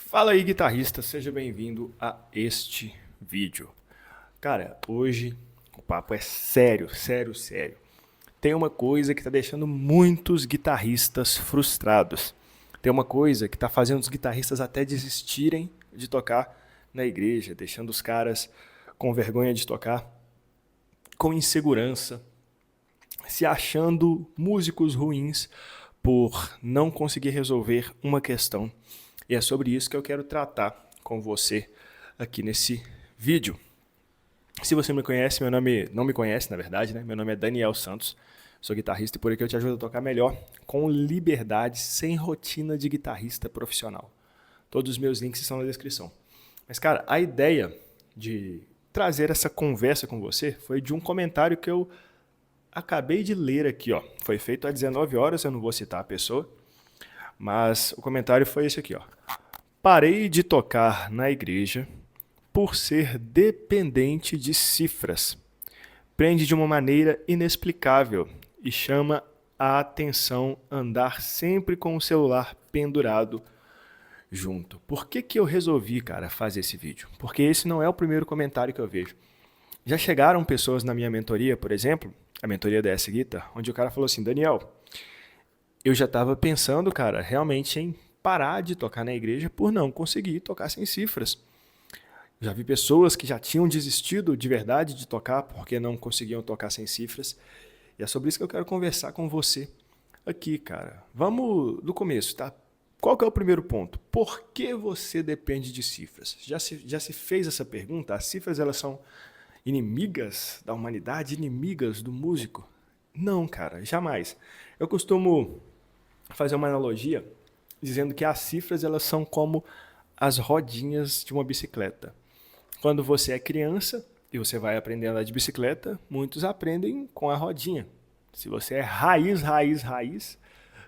Fala aí, guitarrista, seja bem-vindo a este vídeo. Cara, hoje o papo é sério, sério, sério. Tem uma coisa que está deixando muitos guitarristas frustrados. Tem uma coisa que está fazendo os guitarristas até desistirem de tocar na igreja, deixando os caras com vergonha de tocar, com insegurança, se achando músicos ruins por não conseguir resolver uma questão. E é sobre isso que eu quero tratar com você aqui nesse vídeo. Se você me conhece, meu nome não me conhece, na verdade, né? Meu nome é Daniel Santos, sou guitarrista e por aqui eu te ajudo a tocar melhor, com liberdade, sem rotina de guitarrista profissional. Todos os meus links estão na descrição. Mas, cara, a ideia de trazer essa conversa com você foi de um comentário que eu acabei de ler aqui, ó. Foi feito às 19 horas, eu não vou citar a pessoa, mas o comentário foi esse aqui, ó. Parei de tocar na igreja por ser dependente de cifras. Prende de uma maneira inexplicável e chama a atenção andar sempre com o celular pendurado junto. Por que eu resolvi, cara, fazer esse vídeo? Porque esse não é o primeiro comentário que eu vejo. Já chegaram pessoas na minha mentoria, por exemplo, a mentoria da S-Guitar, onde o cara falou assim, Daniel, eu já estava pensando, cara, realmente em parar de tocar na igreja por não conseguir tocar sem cifras. Já vi pessoas que já tinham desistido de verdade de tocar porque não conseguiam tocar sem cifras. E é sobre isso que eu quero conversar com você aqui, cara. Vamos do começo, tá? Qual que é o primeiro ponto? Por que você depende de cifras? Já se fez essa pergunta? As cifras, elas são inimigas da humanidade, inimigas do músico? Não, cara, jamais. Eu costumo fazer uma analogia dizendo que as cifras, elas são como as rodinhas de uma bicicleta. Quando você é criança e você vai aprender a andar de bicicleta, muitos aprendem com a rodinha. Se você é raiz,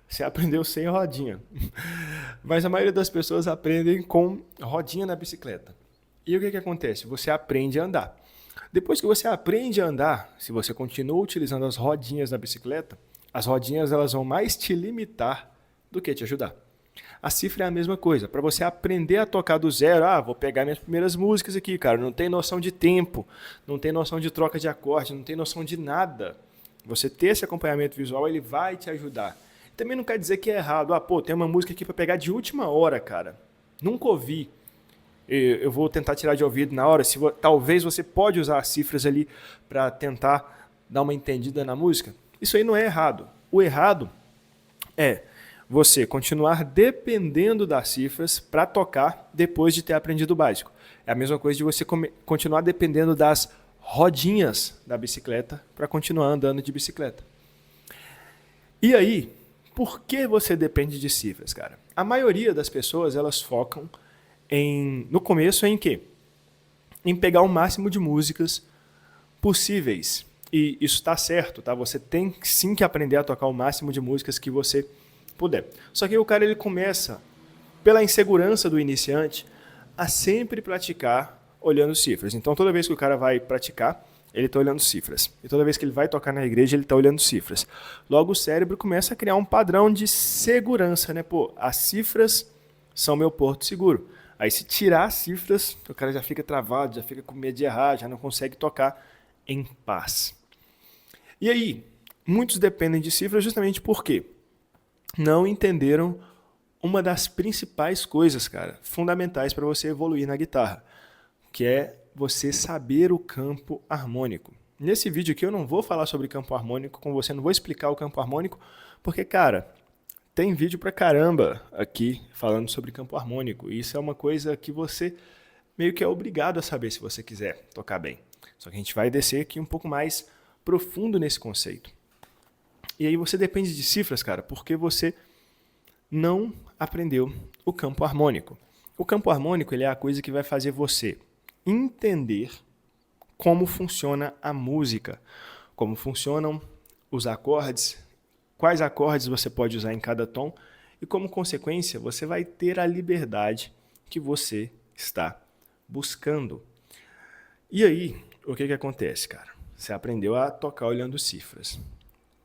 você aprendeu sem rodinha. Mas a maioria das pessoas aprendem com rodinha na bicicleta. E o que acontece? Você aprende a andar. Depois que você aprende a andar, se você continua utilizando as rodinhas da bicicleta, as rodinhas elas vão mais te limitar do que te ajudar. A cifra é a mesma coisa. Para você aprender a tocar do zero, vou pegar minhas primeiras músicas aqui, cara. Não tem noção de tempo, não tem noção de troca de acorde, não tem noção de nada. Você ter esse acompanhamento visual, ele vai te ajudar. Também não quer dizer que é errado. Tem uma música aqui para pegar de última hora, cara. Nunca ouvi. Eu vou tentar tirar de ouvido na hora. Talvez você pode usar as cifras ali para tentar dar uma entendida na música. Isso aí não é errado. O errado é você continuar dependendo das cifras para tocar depois de ter aprendido o básico. É a mesma coisa de você continuar dependendo das rodinhas da bicicleta para continuar andando de bicicleta. E aí, por que você depende de cifras, cara? A maioria das pessoas, elas focam no começo em quê? Em pegar o máximo de músicas possíveis. E isso está certo, tá? Você tem sim que aprender a tocar o máximo de músicas que você puder. Só que o cara ele começa, pela insegurança do iniciante, a sempre praticar olhando cifras. Então toda vez que o cara vai praticar, ele está olhando cifras. E toda vez que ele vai tocar na igreja, ele está olhando cifras. Logo o cérebro começa a criar um padrão de segurança, né? As cifras são meu porto seguro. Aí se tirar as cifras, o cara já fica travado, já fica com medo de errar, já não consegue tocar em paz. E aí, muitos dependem de cifras justamente porque não entenderam uma das principais coisas, cara, fundamentais para você evoluir na guitarra, que é você saber o campo harmônico. Nesse vídeo aqui eu não vou falar sobre campo harmônico com você, não vou explicar o campo harmônico, porque, cara, tem vídeo pra caramba aqui falando sobre campo harmônico. E isso é uma coisa que você meio que é obrigado a saber se você quiser tocar bem. Só que a gente vai descer aqui um pouco mais profundo nesse conceito. E aí você depende de cifras, cara, porque você não aprendeu o campo harmônico. O campo harmônico ele é a coisa que vai fazer você entender como funciona a música, como funcionam os acordes, quais acordes você pode usar em cada tom e, como consequência, você vai ter a liberdade que você está buscando. E aí, o que acontece, cara? Você aprendeu a tocar olhando cifras.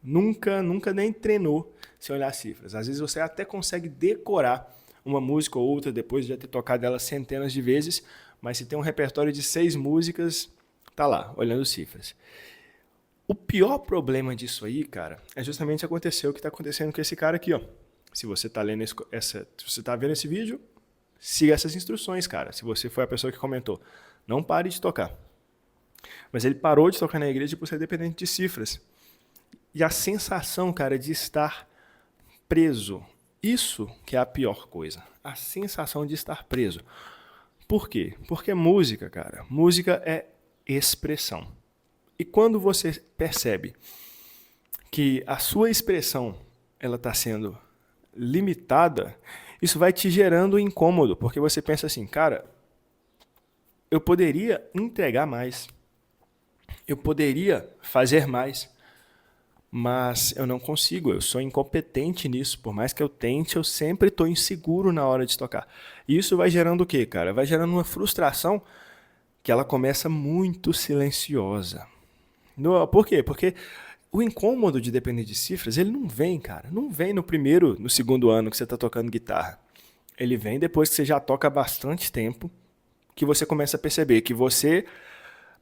Nunca nem treinou sem olhar cifras. Às vezes você até consegue decorar uma música ou outra depois de já ter tocado ela centenas de vezes, mas se tem um repertório de 6 músicas, tá lá, olhando cifras. O pior problema disso aí, cara, é justamente acontecer o que está acontecendo com esse cara aqui, ó. Se você tá lendo se você tá vendo esse vídeo, siga essas instruções, cara. Se você foi a pessoa que comentou, não pare de tocar. Mas ele parou de tocar na igreja por ser dependente de cifras. E a sensação, cara, de estar preso, isso que é a pior coisa. A sensação de estar preso. Por quê? Porque música, cara, música é expressão. E quando você percebe que a sua expressão ela está sendo limitada, isso vai te gerando incômodo, porque você pensa assim, cara, eu poderia entregar mais, eu poderia fazer mais, mas eu não consigo, eu sou incompetente nisso, por mais que eu tente, eu sempre estou inseguro na hora de tocar. E isso vai gerando o quê, cara? Vai gerando uma frustração que ela começa muito silenciosa. Por quê? Porque o incômodo de depender de cifras, ele não vem, cara. Não vem no primeiro, no segundo ano que você está tocando guitarra. Ele vem depois que você já toca há bastante tempo, que você começa a perceber que você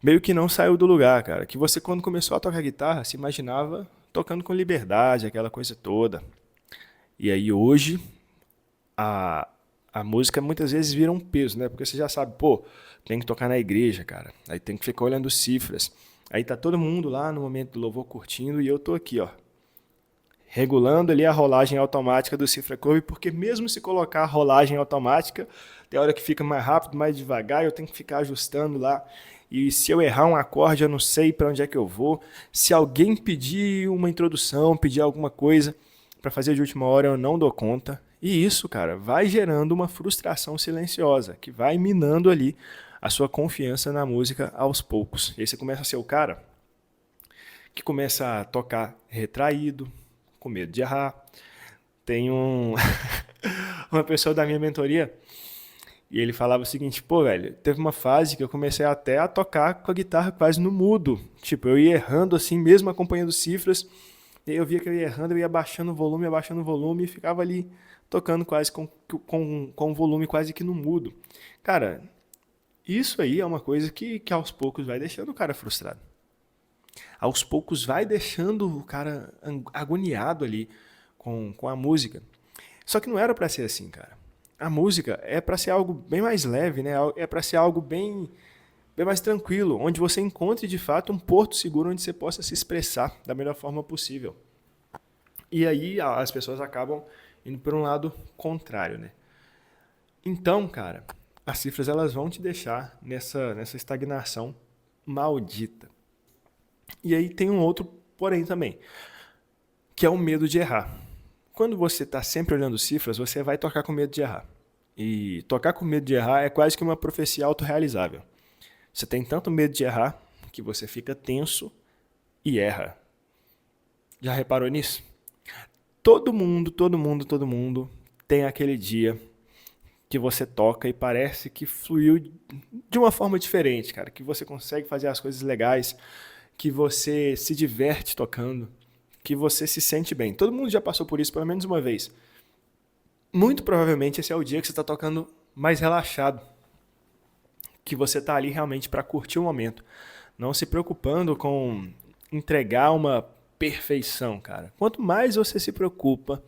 meio que não saiu do lugar, cara. Que você, quando começou a tocar guitarra, se imaginava tocando com liberdade, aquela coisa toda. E aí hoje, a música muitas vezes vira um peso, né? Porque você já sabe, pô, tem que tocar na igreja, cara. Aí tem que ficar olhando cifras. Aí tá todo mundo lá no momento do louvor curtindo e eu tô aqui, ó, regulando ali a rolagem automática do Cifra Club, porque mesmo se colocar a rolagem automática, tem hora que fica mais rápido, mais devagar, eu tenho que ficar ajustando lá. E se eu errar um acorde, eu não sei para onde é que eu vou. Se alguém pedir uma introdução, pedir alguma coisa para fazer de última hora, eu não dou conta. E isso, cara, vai gerando uma frustração silenciosa, que vai minando ali a sua confiança na música aos poucos. E aí você começa a ser o cara que começa a tocar retraído, com medo de errar. Tem uma pessoa da minha mentoria e ele falava o seguinte, pô, velho, teve uma fase que eu comecei até a tocar com a guitarra quase no mudo. Tipo, eu ia errando assim, mesmo acompanhando cifras, e aí eu via que eu ia errando, eu ia abaixando o volume e ficava ali tocando quase com o volume quase que no mudo. Cara, isso aí é uma coisa que aos poucos vai deixando o cara frustrado. Aos poucos vai deixando o cara agoniado ali com a música. Só que não era para ser assim, cara. A música é para ser algo bem mais leve, né? É para ser algo bem mais tranquilo, onde você encontre de fato um porto seguro onde você possa se expressar da melhor forma possível. E aí as pessoas acabam indo por um lado contrário, né? Então, cara, as cifras elas vão te deixar nessa estagnação maldita. E aí tem um outro porém também, que é o medo de errar. Quando você está sempre olhando cifras, você vai tocar com medo de errar. E tocar com medo de errar é quase que uma profecia autorrealizável. Você tem tanto medo de errar que você fica tenso e erra. Já reparou nisso? Todo mundo tem aquele dia que você toca e parece que fluiu de uma forma diferente, cara. Que você consegue fazer as coisas legais, que você se diverte tocando, que você se sente bem. Todo mundo já passou por isso pelo menos uma vez. Muito provavelmente esse é o dia que você está tocando mais relaxado, que você está ali realmente para curtir o momento, não se preocupando com entregar uma perfeição, cara. Quanto mais você se preocupa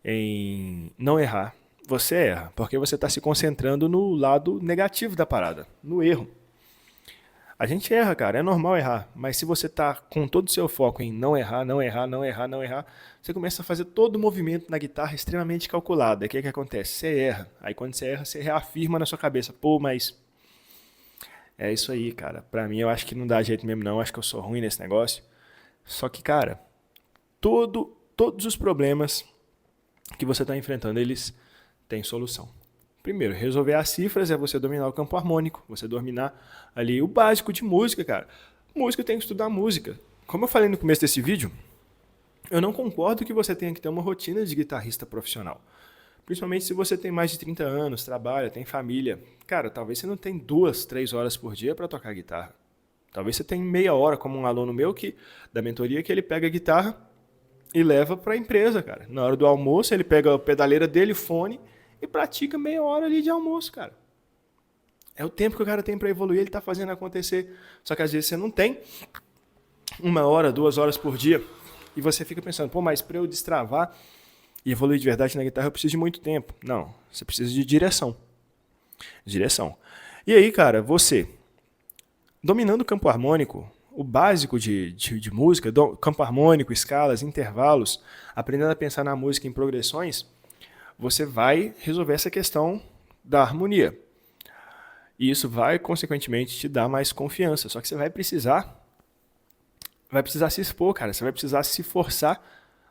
em não errar, você erra, porque você está se concentrando no lado negativo da parada, no erro. A gente erra, cara, é normal errar, mas se você tá com todo o seu foco em não errar, você começa a fazer todo o movimento na guitarra extremamente calculado. Aí o que acontece? Você erra. Aí quando você erra, você reafirma na sua cabeça, pô, mas é isso aí, cara. Pra mim eu acho que não dá jeito mesmo não, acho que eu sou ruim nesse negócio. Só que, cara, todos os problemas que você tá enfrentando, eles têm solução. Primeiro, resolver as cifras é você dominar o campo harmônico, você dominar ali o básico de música, cara. Música tem que estudar música. Como eu falei no começo desse vídeo, eu não concordo que você tenha que ter uma rotina de guitarrista profissional. Principalmente se você tem mais de 30 anos, trabalha, tem família. Cara, talvez você não tenha 2, 3 horas por dia para tocar guitarra. Talvez você tenha meia hora, como um aluno meu da mentoria, que ele pega a guitarra e leva para a empresa, cara. Na hora do almoço, ele pega a pedaleira dele, o fone, e pratica meia hora ali de almoço, cara. É o tempo que o cara tem para evoluir, ele está fazendo acontecer. Só que às vezes você não tem 1 hora, 2 horas por dia, e você fica pensando, pô, mas para eu destravar e evoluir de verdade na guitarra eu preciso de muito tempo. Não, você precisa de direção. Direção. E aí, cara, você, dominando o campo harmônico, o básico de música, campo harmônico, escalas, intervalos, aprendendo a pensar na música em progressões, você vai resolver essa questão da harmonia. E isso vai, consequentemente, te dar mais confiança. Só que você vai precisar se expor, cara. Você vai precisar se forçar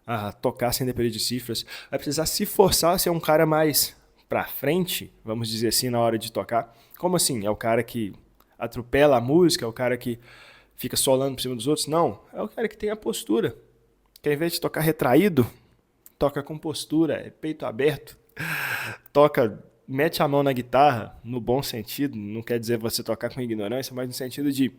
a tocar sem depender de cifras. Vai precisar se forçar a ser um cara mais pra frente, vamos dizer assim, na hora de tocar. Como assim? É o cara que atropela a música? É o cara que fica solando por cima dos outros? Não. É o cara que tem a postura. Que ao invés de tocar retraído, toca com postura, é peito aberto. Toca, mete a mão na guitarra, no bom sentido. Não quer dizer você tocar com ignorância, mas no sentido de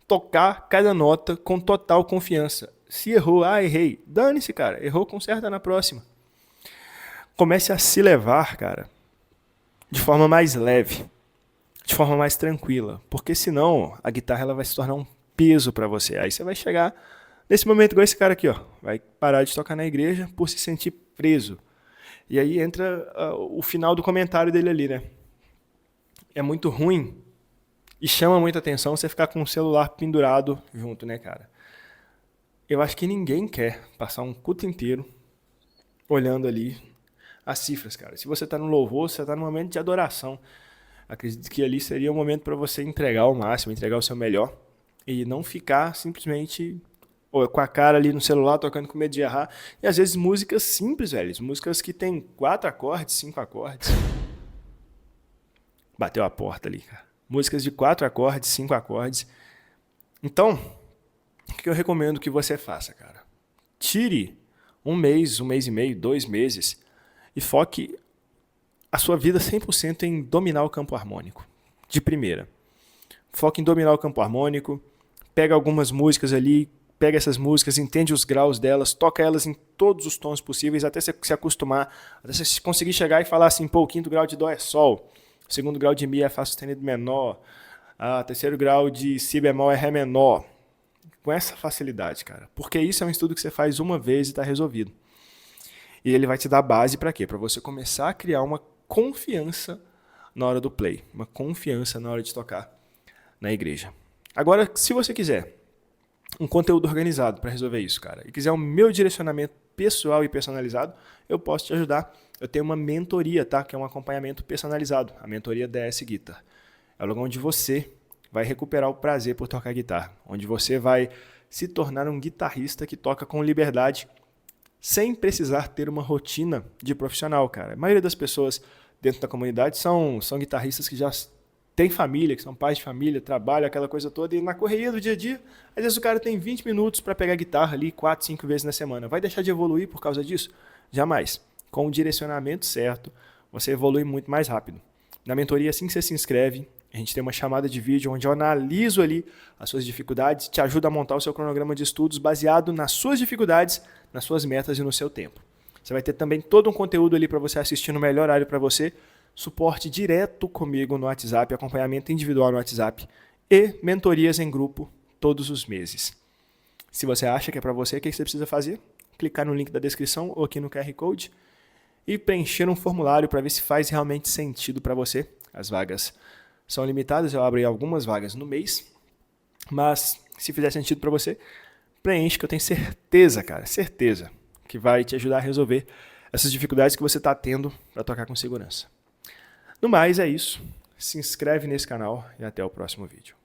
tocar cada nota com total confiança. Se errou, errei. Dane-se, cara. Errou, conserta na próxima. Comece a se levar, cara, de forma mais leve, de forma mais tranquila. Porque senão a guitarra ela vai se tornar um peso para você. Aí você vai chegar nesse momento igual esse cara aqui, ó. Vai parar de tocar na igreja por se sentir preso. E aí entra o final do comentário dele ali, né? É muito ruim e chama muita atenção você ficar com o celular pendurado junto, né, cara? Eu acho que ninguém quer passar um culto inteiro olhando ali as cifras, cara. Se você está no louvor, você está no momento de adoração. Acredito que ali seria o momento para você entregar o máximo, entregar o seu melhor e não ficar simplesmente com a cara ali no celular, tocando com medo de errar. E às vezes músicas simples, velho. Músicas que tem 4 acordes, 5 acordes. Bateu a porta ali, cara. Músicas de 4 acordes, 5 acordes. Então, o que eu recomendo que você faça, cara? Tire 1 mês, 1 mês e meio, 2 meses e foque a sua vida 100% em dominar o campo harmônico. De primeira. Foque em dominar o campo harmônico. Pega algumas músicas ali, pega essas músicas, entende os graus delas, toca elas em todos os tons possíveis, até você se acostumar, até você conseguir chegar e falar assim, pô, o 5º grau de Dó é Sol, o 2º grau de Mi é Fá sustenido menor, o 3º grau de Si bemol é Ré menor. Com essa facilidade, cara. Porque isso é um estudo que você faz uma vez e está resolvido. E ele vai te dar base para quê? Para você começar a criar uma confiança na hora do play, uma confiança na hora de tocar na igreja. Agora, se você quiser um conteúdo organizado para resolver isso, cara, e quiser o meu direcionamento pessoal e personalizado, eu posso te ajudar. Eu tenho uma mentoria, tá? Que é um acompanhamento personalizado, a mentoria DS Guitar. É o lugar onde você vai recuperar o prazer por tocar guitarra, onde você vai se tornar um guitarrista que toca com liberdade, sem precisar ter uma rotina de profissional, cara. A maioria das pessoas dentro da comunidade são guitarristas que já têm família, que são pais de família, trabalham, aquela coisa toda, e na correria do dia a dia, às vezes o cara tem 20 minutos para pegar guitarra ali 4, 5 vezes na semana. Vai deixar de evoluir por causa disso? Jamais. Com o direcionamento certo, você evolui muito mais rápido. Na mentoria, assim que você se inscreve, a gente tem uma chamada de vídeo onde eu analiso ali as suas dificuldades, te ajudo a montar o seu cronograma de estudos baseado nas suas dificuldades, nas suas metas e no seu tempo. Você vai ter também todo um conteúdo ali para você assistir no melhor horário para você, suporte direto comigo no WhatsApp, acompanhamento individual no WhatsApp e mentorias em grupo todos os meses. Se você acha que é para você, o que você precisa fazer? Clicar no link da descrição ou aqui no QR Code e preencher um formulário para ver se faz realmente sentido para você. As vagas são limitadas, eu abro aí algumas vagas no mês, mas se fizer sentido para você, preenche que eu tenho certeza, cara, certeza, que vai te ajudar a resolver essas dificuldades que você está tendo para tocar com segurança. No mais, é isso. Se inscreve nesse canal e até o próximo vídeo.